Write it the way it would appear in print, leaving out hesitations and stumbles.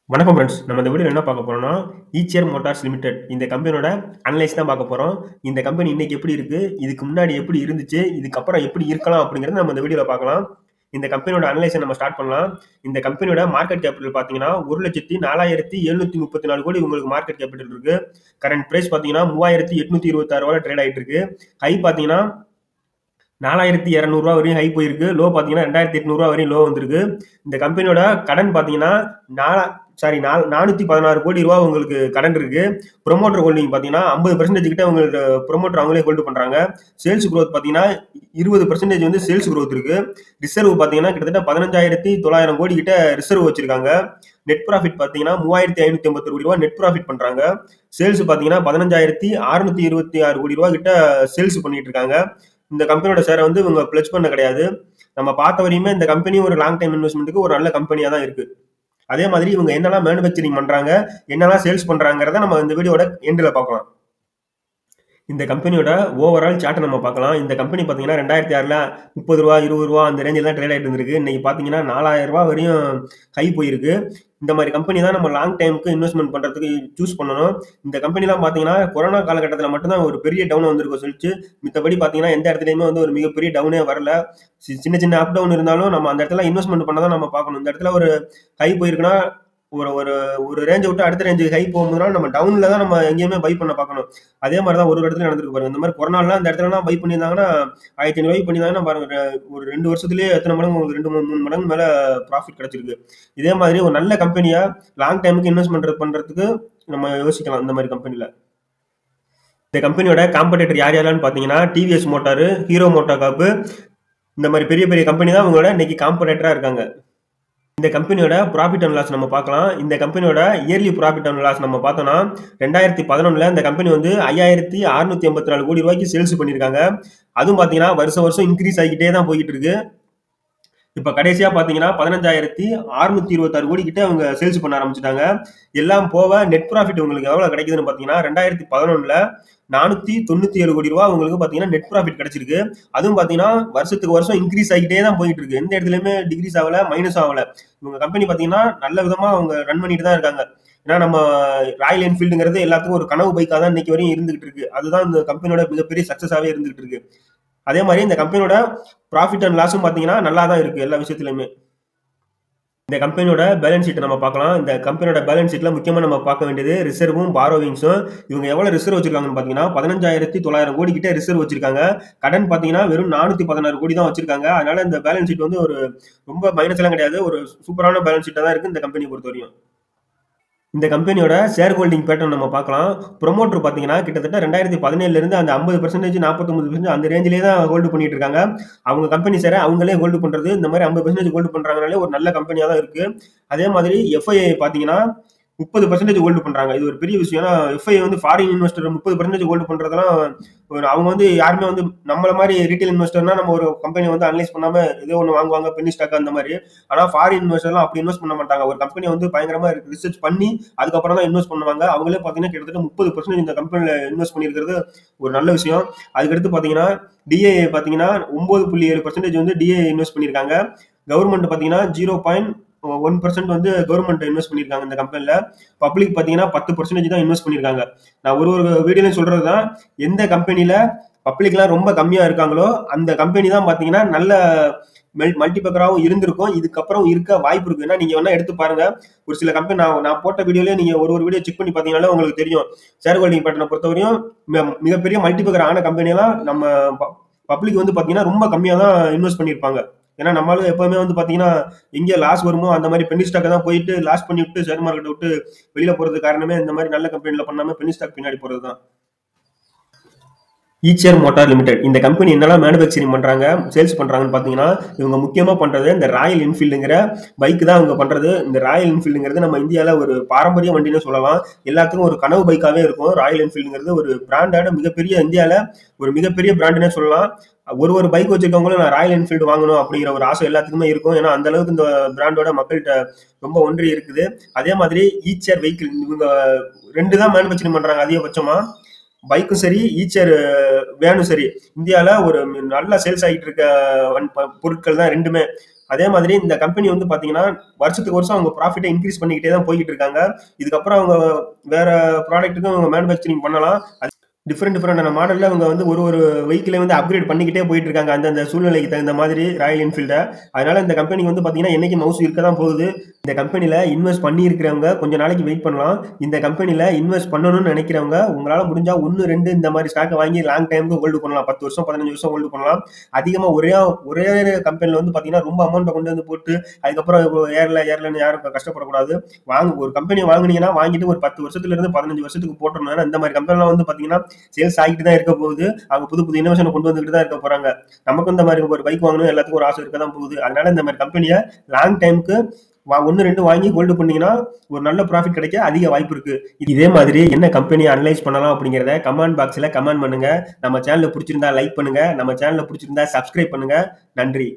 வணக்கம் ஃப்ரெண்ட்ஸ். நம்ம இந்த வீடியோல என்ன பார்க்க போறோம்னா, ஈச்சர் மோட்டார்ஸ் லிமிடெட் இந்த கம்பெனியோட அனலைஸ் தான் பார்க்க போறோம். இந்த கம்பெனி இன்னைக்கு எப்படி இருக்கு? இதுக்கு முன்னாடி எப்படி இருந்துச்சு? இதுக்கப்புறம் எப்படி இருக்கலாம்? அப்படிங்கிறத நம்ம இந்த வீடியோல பார்க்கலாம். இந்த கம்பெனியோட அனலைஸ நம்ம ஸ்டார்ட் பண்ணலாம். இந்த கம்பெனியோட மார்க்கெட் கேபிட்டல் பார்த்தீங்கன்னா, 1,04,734 கோடி உங்களுக்கு மார்க்கெட் கேபிட்டல் இருக்கு. கரண்ட் பிரைஸ் பார்த்தீங்கன்னா, ரூ. 3,826 ட்ரேட் ஆயிட்டு இருக்கு. ஹை பார்த்தீங்கன்னா, ரூ. 4,200 வரையும் ஹை போயிருக்கு. லோ பார்த்தீங்கன்னா, ரூ. 2,800 வரையும் லோ வந்திருக்கு. இந்த கம்பெனியோட கடன் பார்த்தீங்கன்னா, 416 கோடி ரூபா உங்களுக்கு கடன் இருக்கு. ப்ரொமோட்டர் ஹோல்டிங் பார்த்தீங்கன்னா 50% கிட்ட உங்களுக்கு ப்ரொமோட்டர் அவங்களே ஹோல்டு பண்றாங்க. சேல்ஸ் growth பார்த்தீங்கன்னா 20% வந்து சேல்ஸ் growth இருக்கு. ரிசர்வ் பார்த்தீங்கன்னா கிட்டத்தட்ட 15,900 கோடி கிட்ட ரிசர்வ் வச்சிருக்காங்க. நெட் ப்ராஃபிட் பார்த்தீங்கன்னா 3,551 கோடி ரூபா நெட் ப்ராஃபிட் பண்றாங்க. சேல்ஸ் பார்த்தீங்கன்னா 15,626 கோடி ரூபா கிட்ட சேல்ஸ் பண்ணிட்டு இருக்காங்க. இந்த கம்பெனியோட ஷேரை வந்து இவங்க பிளட்ஜ் பண்ண கிடையாது. நம்ம பார்த்த வரையுமே இந்த கம்பெனி ஒரு லாங் டைம் இன்வெஸ்ட்மெண்ட்டுக்கு ஒரு நல்ல கம்பெனியா தான் இருக்கு. அதே மாதிரி இவங்க என்னெல்லாம் மேனுஃபேக்சரிங் பண்றாங்க, என்னெல்லாம் சேல்ஸ் பண்றாங்கிறத நம்ம இந்த வீடியோட எண்ட்ல பார்க்கலாம். இந்த கம்பெனியோட ஓவரால் சார்ட் நம்ம பார்க்கலாம். இந்த கம்பெனி பார்த்தீங்கன்னா 2006ல ரூ. 30 ரூ. 20 அந்த ரேஞ்சில் தான் ட்ரேட் ஆகிட்டு இருந்திருக்கு. இன்னைக்கு பார்த்தீங்கன்னா ரூ. 4,000 வரையும் ஹை போயிருக்கு. இந்த மாதிரி கம்பெனி தான் நம்ம லாங் டைமுக்கு இன்வெஸ்ட்மெண்ட் பண்றதுக்கு சூஸ் பண்ணணும். இந்த கம்பெனிலாம் பார்த்தீங்கன்னா கொரோனா காலகட்டத்தில் மட்டும்தான் ஒரு பெரிய டவுன் வந்திருக்கும் சொல்லிச்சு. மித்தபடி பார்த்தீங்கன்னா எந்த இடத்துலையுமே வந்து ஒரு மிகப்பெரிய டவுனே வரல. சின்ன சின்ன அப் டவுன் இருந்தாலும் நம்ம அந்த இடத்துல இன்வெஸ்ட்மெண்ட் பண்ண தான் நம்ம பார்க்கணும். இந்த இடத்துல ஒரு ஹை போயிருக்குன்னா ஒரு ஒரு ஒரு ரேஞ்சை விட்டு அடுத்த ரேஞ்சு ஹை போகும்போதுனா நம்ம டவுன்ல தான் நம்ம எங்கேயுமே பை பண்ண பார்க்கணும். அதே மாதிரி தான் ஒரு இடத்துல நடந்திருக்கு பாருங்க. இந்த மாதிரி கொரோனாலாம் அந்த இடத்துலலாம் பை பண்ணியிருந்தாங்கன்னா 1,500 பண்ணியிருந்தாங்கன்னா பாருங்க ஒரு 2 வருஷத்துலேயே எத்தனை மடங்கு உங்களுக்கு 2-3 மடங்கு மேல ப்ராஃபிட் கிடைச்சிருக்கு. இதே மாதிரி ஒரு நல்ல கம்பெனியா லாங் டைமுக்கு இன்வெஸ்ட்மெண்ட் பண்றதுக்கு நம்ம யோசிக்கலாம் இந்த மாதிரி கம்பெனில. இந்த கம்பெனியோட காம்படிட்டர் யார் யாரான்னு பார்த்தீங்கன்னா TVS motor, Hero MotoCorp இந்த மாதிரி பெரிய பெரிய கம்பெனி தான் உங்களோட இன்னைக்கு காம்படிட்டரா இருக்காங்க. இந்த கம்பெனியோட ப்ராஃபிட் அண்ட் லாஸ் நம்ம பார்க்கலாம். இந்த கம்பெனியோட இயர்லி ப்ராஃபிட் அண்ட் லாஸ் நம்ம பார்த்தோம்னா 2011ல இந்த கம்பெனி வந்து 5,684 கோடி ரூபாய்க்கு சேல்ஸ் பண்ணியிருக்காங்க. அதுவும் பார்த்தீங்கன்னா வருஷம் வருஷம் இன்க்ரீஸ் ஆகிக்கிட்டே தான் போயிட்டு இருக்கு. இப்ப கடைசியா பாத்தீங்கன்னா 15,626 கோடி கிட்ட அவங்க சேல்ஸ் பண்ண ஆரம்பிச்சிட்டாங்க. எல்லாம் போக நெட் ப்ராஃபிட் உங்களுக்கு எவ்வளவு கிடைக்குதுன்னு பாத்தீங்கன்னா 2011ல 497 கோடி ரூபாய் உங்களுக்கு பாத்தீங்கன்னா நெட் ப்ராஃபிட் கிடைச்சிருக்கு. அதுவும் பாத்தீங்கன்னா வருஷத்துக்கு வருஷம் இன்க்ரீஸ் ஆகிட்டே தான் போயிட்டு இருக்கு. எந்த இடத்துலயுமே டிகிரீஸ் ஆகல, மைனஸ் ஆகல. இவங்க கம்பெனி பாத்தீங்கன்னா நல்ல விதமா அவங்க ரன் பண்ணிட்டு தான் இருக்காங்க. ஏன்னா நம்ம ராயல் என்ஃபீல்டுங்கிறது எல்லாத்துக்கும் ஒரு கனவு பைக்கா தான் இன்னைக்கு வரையும் இருந்துகிட்டு இருக்கு. அதுதான் இந்த கம்பெனியோட மிகப்பெரிய சக்சஸாவே இருந்துகிட்டு இருக்கு. அதே மாதிரி இந்த கம்பெனியோட ப்ராஃபிட் அண்ட் லாஸும் பார்த்தீங்கன்னா நல்லா தான் இருக்கு எல்லா விஷயத்துலையுமே. இந்த கம்பெனியோட பேலன்ஸ் ஷீட் நம்ம பார்க்கலாம். இந்த கம்பெனியோட பேலன்ஸ் ஷீட்ல முக்கியமா நம்ம பார்க்க வேண்டியது ரிசர்வும் பாரோவிங்ஸும். இவங்க எவ்வளவு ரிசர்வ் வச்சிருக்காங்கன்னு பார்த்தீங்கன்னா 15,900 கோடி கிட்ட ரிசர்வ் வச்சிருக்காங்க. கடன் பார்த்தீங்கன்னா வெறும் 416 கோடி தான் வச்சிருக்காங்க. அதனால இந்த பேலன்ஸ் ஷீட் வந்து ஒரு ரொம்ப மைனஸ் எல்லாம் கிடையாது. ஒரு சூப்பரான பேலன்ஸ் ஷீட்டா தான் இருக்கு இந்த கம்பெனியை பொறுத்தவரையும். இந்த கம்பெனியோட ஷேர் ஹோல்டிங் பேட்டர்ன் நம்ம பார்க்கலாம். ப்ரொமோட்டர் பார்த்தீங்கன்னா கிட்டத்தட்ட 2017 இருந்து அந்த 50% 49% அந்த ரேஞ்சிலே தான் ஹோல்டு பண்ணிட்டு இருக்காங்க. அவங்க கம்பெனி ஷேரை அவங்களே ஹோல்டு பண்றது இந்த மாதிரி 50% ஹோல்டு பண்றாங்கனாலே ஒரு நல்ல கம்பெனியா தான் இருக்கு. அதே மாதிரி எஃப்ஐஐ பார்த்தீங்கன்னா 30% ஹோல்டு பண்றாங்க. இது ஒரு பெரிய விஷயம். ஏன்னா எஃப்ஐஐ வந்து ஃபாரின் இன்வெஸ்டர் 30% ஹோல்டு பண்றதெல்லாம் அவங்க வந்து யாருமே வந்து நம்மள மாதிரி ரீட்டைல் இன்வெஸ்டர்னா நம்ம ஒரு கம்பெனி வந்து அனலைஸ் பண்ணாம ஏதோ ஒன்று வாங்குவாங்க, பென்னி ஸ்டாக் அந்த மாதிரி. ஆனா ஃபாரின் இன்வெஸ்டர்லாம் அப்படி இன்வெஸ்ட் பண்ண மாட்டாங்க. ஒரு கம்பெனி வந்து பயங்கரமா ரிசர்ச் பண்ணி அதுக்கப்புறம் தான் இன்வெஸ்ட் பண்ணுவாங்க. அவங்களே பார்த்தீங்கன்னா கிட்டத்தட்ட 30% இந்த கம்பெனில இன்வெஸ்ட் பண்ணியிருக்கிறது ஒரு நல்ல விஷயம். அதுக்கடுத்து பார்த்தீங்கன்னா டிஏ பார்த்தீங்கன்னா 9.7% வந்து டிஏ இன்வெஸ்ட் பண்ணியிருக்காங்க. கவர்மெண்ட் பார்த்தீங்கன்னா 0.1% வந்து கவர்மெண்ட் இன்வெஸ்ட் பண்ணியிருக்காங்க இந்த கம்பெனில. பப்ளிக் பார்த்தீங்கன்னா 10% தான் இன்வெஸ்ட் பண்ணியிருக்காங்க. நான் ஒரு வீடியோலையும் சொல்றதுதான், எந்த கம்பெனில பப்ளிக்லாம் ரொம்ப கம்மியா இருக்காங்களோ அந்த கம்பெனி தான் பார்த்தீங்கன்னா நல்ல மல்டிபக்கராகவும் இருந்திருக்கும். இதுக்கப்புறம் இருக்க வாய்ப்பு இருக்கு. ஏன்னா நீங்க வேணா எடுத்து பாருங்க. ஒரு சில கம்பெனி நான் போட்ட வீடியோலயே நீங்க ஒரு வீடியோ செக் பண்ணி பார்த்தீங்கன்னாலே உங்களுக்கு தெரியும். ஷேர் ஹோல்டிங் பேட்டர்னை பொறுத்தவரையும் மிகப்பெரிய மல்டிபக்கர் ஆன கம்பெனி எல்லாம் நம்ம பப்ளிக் வந்து பார்த்தீங்கன்னா ரொம்ப கம்மியா தான் இன்வெஸ்ட் பண்ணியிருப்பாங்க. ஏன்னா நம்மளும் எப்பவுமே வந்து பாத்தீங்கன்னா எங்க லாஸ் வருமோ அந்த மாதிரி பென்னி ஸ்டாக் தான் போயிட்டு லாஸ் பண்ணி விட்டு ஷேர் மார்க்கெட் விட்டு வெளியில போறது காரணமே இந்த மாதிரி நல்ல கம்பெனில பண்ணாம பென்னி ஸ்டாக் பின்னாடி போறதுதான். ஈச்சர் மோட்டார் லிமிடெட் இந்த கம்பெனி என்னெல்லாம் மேனுஃபேக்சரிங் பண்றாங்க, சேல்ஸ் பண்றாங்கன்னு பாத்தீங்கன்னா இவங்க முக்கியமா பண்றது இந்த ராயல் என்ஃபீல்டுங்கிற பைக் தான் அவங்க பண்றது. இந்த ராயல் என்ஃபீல்டுங்கிறது நம்ம இந்தியால ஒரு பாரம்பரிய வண்டின்னு சொல்லலாம். எல்லாத்துக்கும் ஒரு கனவு பைக்காவே இருக்கும். ராயல் என்ஃபீல்டுங்கிறது ஒரு பிராண்டோட மிகப்பெரிய இந்தியால ஒரு மிகப்பெரிய பிராண்டுன்னே சொல்லலாம். ஒரு பைக் வச்சிருக்கவங்களும் நான் ராயல் என்ஃபீல்டு வாங்கணும் அப்படிங்கிற ஒரு ஆசை எல்லாத்துக்குமே இருக்கும். ஏன்னா அந்த அளவுக்கு இந்த பிராண்டோட மக்கள்கிட்ட ரொம்ப ஒன்றி இருக்குது. அதே மாதிரி ஈச்சர் வெஹிக்கிள் இவங்க 2 தான் மேனுஃபேக்சரிங் பண்றாங்க அதிகபட்சமா. பைக்கும் சரி, ஈச்சர் வேனும் சரி, இந்தியாவில் ஒரு நல்ல சேல்ஸ் ஆகிட்டு இருக்க பொருட்கள் தான் ரெண்டுமே. அதே மாதிரி இந்த கம்பெனி வந்து பாத்தீங்கன்னா வருஷத்துக்கு வருஷம் அவங்க ப்ராஃபிட்டை இன்க்ரீஸ் பண்ணிக்கிட்டே தான் போய்கிட்டு இருக்காங்க. இதுக்கப்புறம் அவங்க வேற ப்ராடக்ட்டுக்கும் அவங்க மேனுஃபேக்சரிங் பண்ணலாம். டிஃப்ரெண்டான மாடல்ல அவங்க வந்து ஒரு வெஹிக்கிளை வந்து அப்கிரேட் பண்ணிக்கிட்டே போயிட்டு இருக்காங்க அந்தந்த சூழ்நிலைக்கு தகுந்த மாதிரி ராயல் என்ஃபீல்டை. அதனால இந்த கம்பெனி வந்து பார்த்தீங்கன்னா என்னைக்கு மவுஸ் இருக்க தான் போகுது. இந்த கம்பெனியில் இன்வெஸ்ட் பண்ணி இருக்கிறவங்க கொஞ்சம் நாளைக்கு வெயிட் பண்ணலாம். இந்த கம்பெனியில் இன்வெஸ்ட் பண்ணணும்னு நினைக்கிறவங்க உங்களால் முடிஞ்சா 1 2 இந்த மாதிரி ஸ்டாக்கை வாங்கி லாங் டைமுக்கு ஹோல்டு பண்ணலாம். 10 வருஷம் 15 வருஷம் ஹோல்டு பண்ணலாம். அதிகமாக ஒரே கம்பெனியில் வந்து பார்த்தீங்கன்னா ரொம்ப அமௌண்ட்டை கொண்டு வந்து போட்டு அதுக்கப்புறம் ஏர்லன்னு யாரும் கஷ்டப்படக்கூடாது. ஒரு கம்பெனி வாங்குனீங்கன்னா வாங்கிட்டு ஒரு 10 வருஷத்துல இருந்து 15 வருஷத்துக்கு போட்டோம்னா இந்த மாதிரி கம்பெனிலாம் வந்து பார்த்தீங்கன்னா சேல்ஸ் ஆகிட்டு தான் இருக்க போகுது. அவங்க புது இன்னோவேஷன் கொண்டு வந்துட்டு தான் இருக்க போறாங்க. நமக்கும் இந்த மாதிரி ஒரு பைக் வாங்கணும் எல்லாத்துக்கும் ஒரு ஆசை இருக்க தான் போகுது. அதனால இந்த மாதிரி கம்பெனியை லாங் டைமுக்கு 1 2 வாங்கி ஹோல்டு பண்ணீங்கன்னா ஒரு நல்ல ப்ராஃபிட் கிடைக்க அதிக வாய்ப்பு இருக்கு. இதே மாதிரி என்ன கம்பெனியை அனலைஸ் பண்ணலாம் அப்படிங்கிறத கமெண்ட் பாக்ஸ்ல கமெண்ட் பண்ணுங்க. நம்ம சேனலை பிடிச்சிருந்தா லைக் பண்ணுங்க. நம்ம சேனலை பிடிச்சிருந்தா சப்ஸ்கிரைப் பண்ணுங்க. நன்றி.